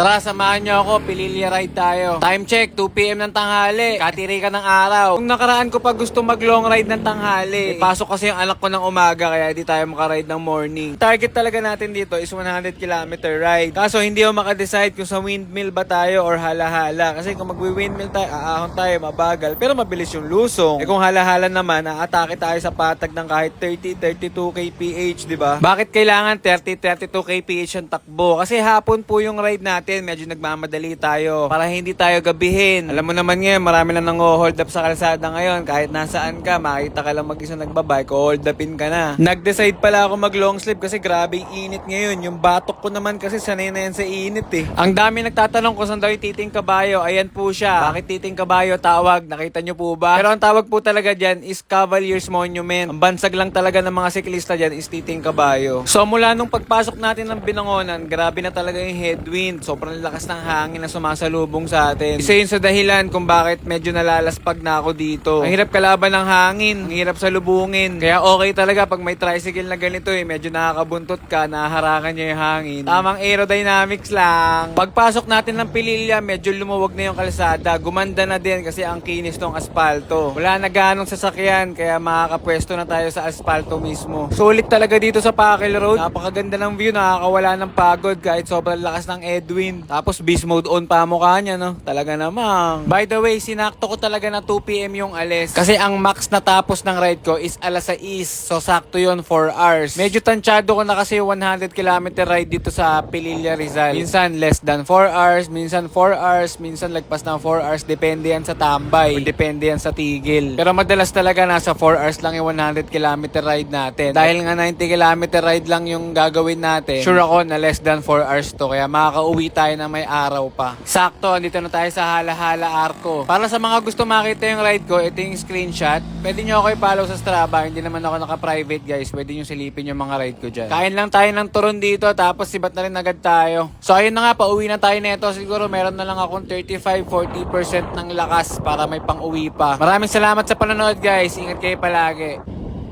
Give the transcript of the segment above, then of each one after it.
Tara, samahan nyo ako, Pililya ride tayo. Time check, 2 PM ng tanghali. Katiri ka ng araw. Kung nakaraan ko pa gusto mag long ride ng tanghali, pasok kasi yung anak ko ng umaga, kaya di tayo makaride ng morning. Target talaga natin dito is 100 km ride. Kaso hindi ako makadecide kung sa windmill ba tayo or hala-hala. Kasi kung magwi-windmill tayo, aahon tayo, mabagal, pero mabilis yung lusong. Kung hala-hala naman, aatake tayo sa patag ng kahit 30-32 kph, di ba? Bakit kailangan 30-32 kph ang takbo? Kasi hapon po yung ride natin, medyo nagmamadali tayo para hindi tayo gabihin. Alam mo naman ngayon, marami na nang-hold up sa kalsada ngayon. Kahit nasaan ka, makita ka lang mag-isa nagbabike, hold upin ka na. Nag-decide pala ako mag long sleeve kasi grabe yung init ngayon. Yung batok ko naman kasi sanay na yan sa init eh. Ang dami nagtatanong kung saan daw yung Titing Kabayo. Ayan po siya. Bakit Titing Kabayo tawag? Nakita nyo po ba? Pero ang tawag po talaga dyan is Cavalier's Monument. Ang bansag lang talaga ng mga siklista dyan is Titing Kabayo. So mula nung pagpasok natin ng Binangonan, grabe na talaga yung headwind. Sobrang lakas ng hangin na sumasalubong sa atin. Isa yun sa dahilan kung bakit medyo nalalaspag na ako dito. Ang hirap kalaban ng hangin, ang hirap salubungin. Kaya okay talaga pag may tricycle na ganito eh, medyo nakakabuntot ka, nahaharangan niya yung hangin. Tamang aerodynamics lang. Pagpasok natin ng Pililya, medyo lumuwag na yung kalsada. Gumanda na din kasi ang kinis ng aspalto. Wala na ganong sasakyan, kaya makakapwesto na tayo sa aspalto mismo. Sulit talaga dito sa Pakil Road. Napakaganda ng view, nakakawala ng pagod kahit sobrang lakas ng headwind. Tapos beast mode on pa mukha niya, no? Talaga namang. By the way, sinakto ko talaga na 2 PM yung alis. Kasi ang max na tapos ng ride ko is alas 6. So sakto yun, 4 hours. Medyo tansyado ko na kasi 100 km ride dito sa Pililya, Rizal. Minsan less than 4 hours, minsan 4 hours, minsan lagpas ng 4 hours. Depende yan sa tambay. O depende yan sa tigil. Pero madalas talaga nasa 4 hours lang yung 100 km ride natin. Dahil nga 90 km ride lang yung gagawin natin, sure ako na less than 4 hours to. Kaya makakauwi tayo na may araw pa. Sakto, andito na tayo sa Hala-Hala Arco. Para sa mga gusto makita yung ride ko, ito yung screenshot. Pwede nyo ako i-follow sa Strava. Hindi naman ako naka-private guys. Pwede nyo silipin yung mga ride ko dyan. Kain lang tayo ng turon dito, tapos sibat na rin agad tayo. So ayun na nga, pauwi na tayo neto. Siguro meron na lang akong 35-40% ng lakas para may pang-uwi pa. Maraming salamat sa panonood guys. Ingat kayo palagi.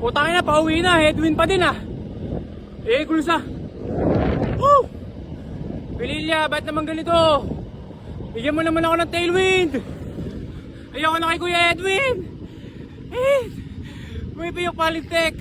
Putangin na, pauwi na. Headwind pa din ah. Cruise ah. Woo! Pililya, ba't naman ganito? Bigyan mo naman ako ng tailwind. Ayoko na kay Kuya Edwin. May piyok palintek.